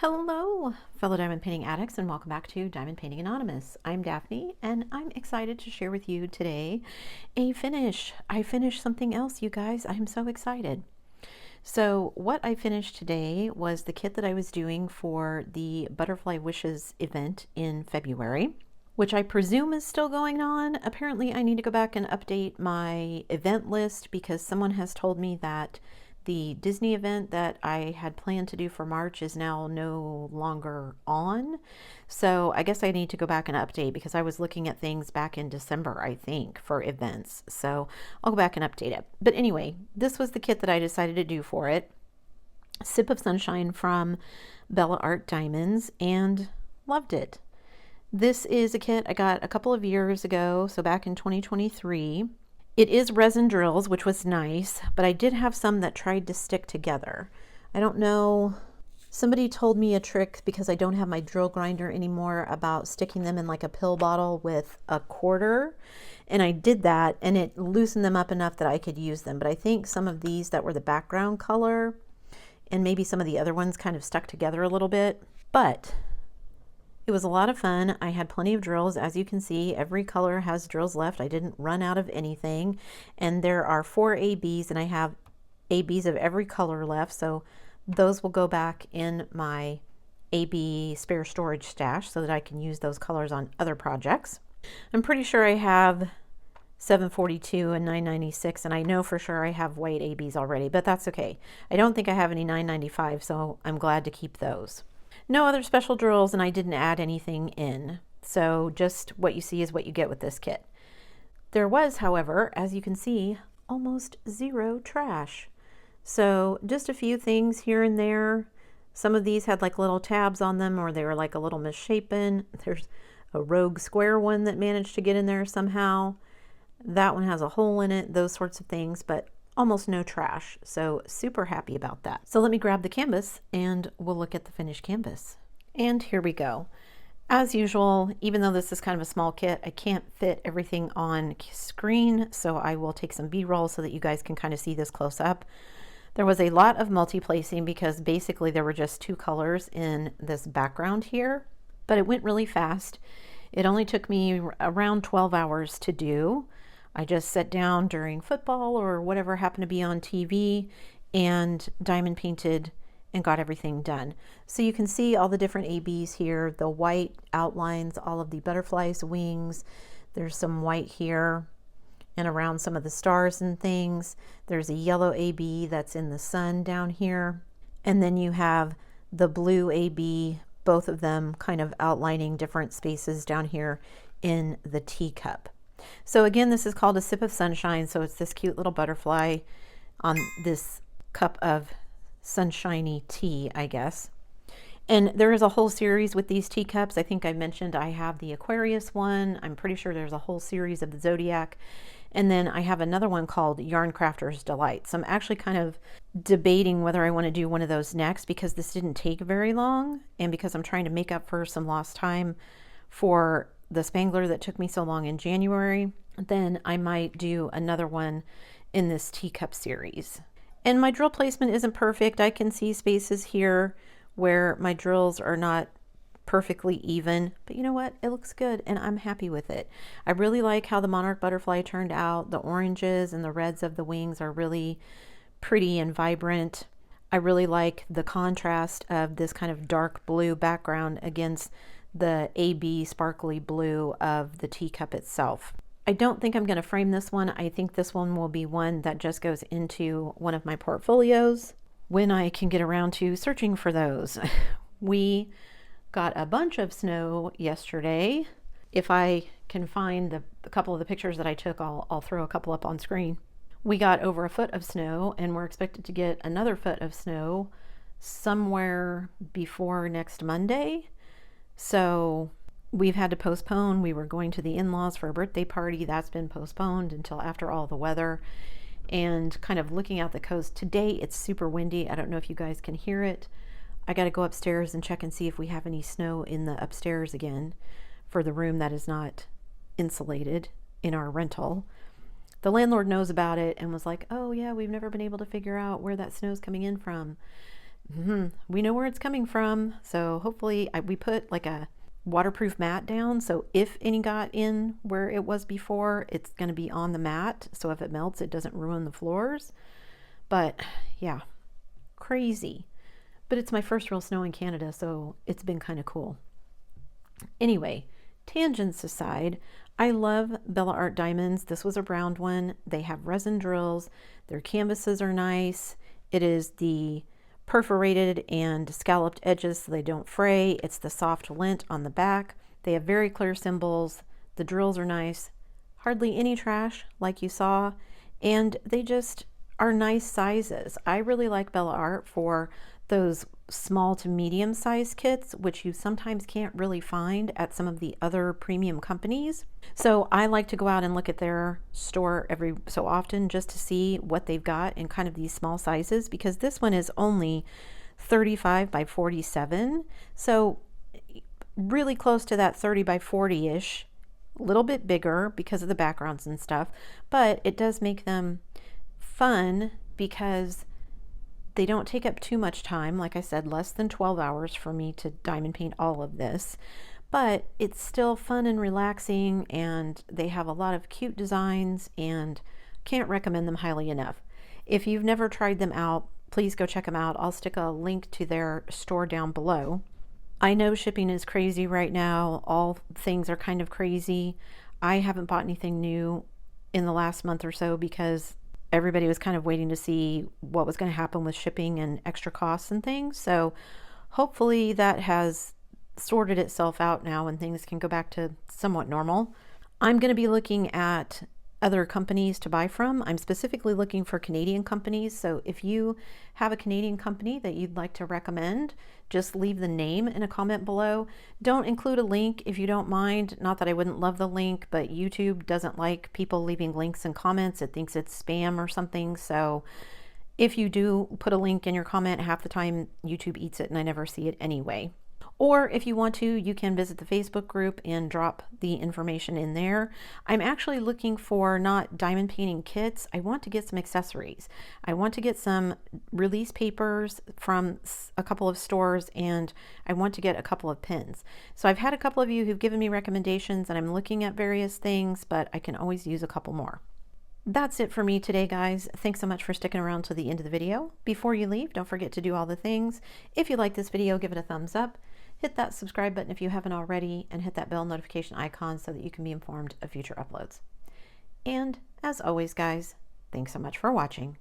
Hello, fellow diamond painting addicts, and welcome back to Diamond Painting Anonymous. I'm Daphne, and I'm excited to share with you today a finish. I finished something else, you guys. I'm so excited. So what I finished today was the kit that I was doing for the Butterfly Wishes event in February, which I presume is still going on. Apparently, I need to go back and update my event list because someone has told me that the Disney event that I had planned to do for March is now no longer on. So I guess I need to go back and update because I was looking at things back in December, I think, for events. So I'll go back and update it. But anyway, this was the kit that I decided to do for it. Sip of Sunshine from Bella Art Diamonds, and loved it. This is a kit I got a couple of years ago, so back in 2023. It is resin drills, which was nice, but I did have some that tried to stick together. I don't know, somebody told me a trick because I don't have my drill grinder anymore about sticking them in like a pill bottle with a quarter, and I did that and it loosened them up enough that I could use them. But I think some of these that were the background color and maybe some of the other ones kind of stuck together a little bit, but it was a lot of fun. I had plenty of drills. As you can see, every color has drills left. I didn't run out of anything. And there are 4 ABs, and I have ABs of every color left. So those will go back in my AB spare storage stash so that I can use those colors on other projects. I'm pretty sure I have 742 and 996, and I know for sure I have white ABs already, but that's okay. I don't think I have any 995, so I'm glad to keep those. No other special drills, and I didn't add anything in. So just what you see is what you get with this kit. There was, however, as you can see, almost zero trash. So just a few things here and there. Some of these had like little tabs on them, or they were like a little misshapen. There's a rogue square one that managed to get in there somehow. That one has a hole in it, those sorts of things, but almost no trash. So super happy about that. So let me grab the canvas and we'll look at the finished canvas. And here we go. As usual, even though this is kind of a small kit, I can't fit everything on screen, so I will take some B-roll so that you guys can kind of see this close up. There was a lot of multi-placing because basically there were just 2 colors in this background here, but it went really fast. It only took me around 12 hours to do. I just sat down during football or whatever happened to be on TV and diamond painted and got everything done. So you can see all the different ABs here. The white outlines all of the butterflies' wings. There's some white here and around some of the stars and things. There's a yellow AB that's in the sun down here. And then you have the blue AB, both of them kind of outlining different spaces down here in the teacup. So again, this is called a Sip of Sunshine. So it's this cute little butterfly on this cup of sunshiny tea, I guess. And there is a whole series with these teacups. I think I mentioned I have the Aquarius one. I'm pretty sure there's a whole series of the Zodiac. And then I have another one called Yarn Crafter's Delight. So I'm actually kind of debating whether I want to do one of those next because this didn't take very long. And because I'm trying to make up for some lost time for the Spangler that took me so long in January, then I might do another one in this teacup series. And my drill placement isn't perfect. I can see spaces here where my drills are not perfectly even, but you know what? It looks good and I'm happy with it. I really like how the monarch butterfly turned out. The oranges and the reds of the wings are really pretty and vibrant. I really like the contrast of this kind of dark blue background against the AB sparkly blue of the teacup itself. I don't think I'm going to frame this one. I think this one will be one that just goes into one of my portfolios when I can get around to searching for those. We got a bunch of snow yesterday. If I can find a couple of the pictures that I took, I'll throw a couple up on screen. We got over 1 foot of snow, and we're expected to get another 1 foot of snow somewhere before next Monday. So we've had to postpone. We were going to the in-laws for a birthday party. That's been postponed until after all the weather. And kind of looking out the coast today, it's super windy. I don't know if you guys can hear it. I got to go upstairs and check and see if we have any snow in the upstairs again for the room that is not insulated in our rental. The landlord knows about it and was like, oh yeah, we've never been able to figure out where that snow is coming in from. We know where it's coming from. So hopefully we put like a waterproof mat down. So if any got in where it was before, it's going to be on the mat. So if it melts, it doesn't ruin the floors. But yeah, crazy. But it's my first real snow in Canada, so it's been kind of cool. Anyway, tangents aside, I love Bella Art diamonds. This was a round one. They have resin drills. Their canvases are nice. It is the perforated and scalloped edges so they don't fray. It's the soft lint on the back. They have very clear symbols. The drills are nice. Hardly any trash like you saw. And they just are nice sizes. I really like Bella Art for those small to medium size kits, which you sometimes can't really find at some of the other premium companies. So I like to go out and look at their store every so often just to see what they've got in kind of these small sizes, because this one is only 35 by 47. So really close to that 30 by 40-ish, a little bit bigger because of the backgrounds and stuff, but it does make them fun because they don't take up too much time. Like I said, less than 12 hours for me to diamond paint all of this, but it's still fun and relaxing, and they have a lot of cute designs and can't recommend them highly enough. If you've never tried them out, please go check them out. I'll stick a link to their store down below. I know shipping is crazy right now. All things are kind of crazy. I haven't bought anything new in the last month or so because everybody was kind of waiting to see what was going to happen with shipping and extra costs and things. So hopefully that has sorted itself out now and things can go back to somewhat normal. I'm going to be looking at other companies to buy from. I'm specifically looking for Canadian companies. So if you have a Canadian company that you'd like to recommend, just leave the name in a comment below. Don't include a link if you don't mind. Not that I wouldn't love the link, but YouTube doesn't like people leaving links and comments. It thinks it's spam or something. So if you do put a link in your comment, half the time YouTube eats it and I never see it anyway. Or if you want to, you can visit the Facebook group and drop the information in there. I'm actually looking for not diamond painting kits. I want to get some accessories. I want to get some release papers from a couple of stores, and I want to get a couple of pins. So I've had a couple of you who've given me recommendations, and I'm looking at various things, but I can always use a couple more. That's it for me today, guys. Thanks so much for sticking around to the end of the video. Before you leave, don't forget to do all the things. If you like this video, give it a thumbs up. Hit that subscribe button if you haven't already, and hit that bell notification icon so that you can be informed of future uploads. And as always, guys, thanks so much for watching.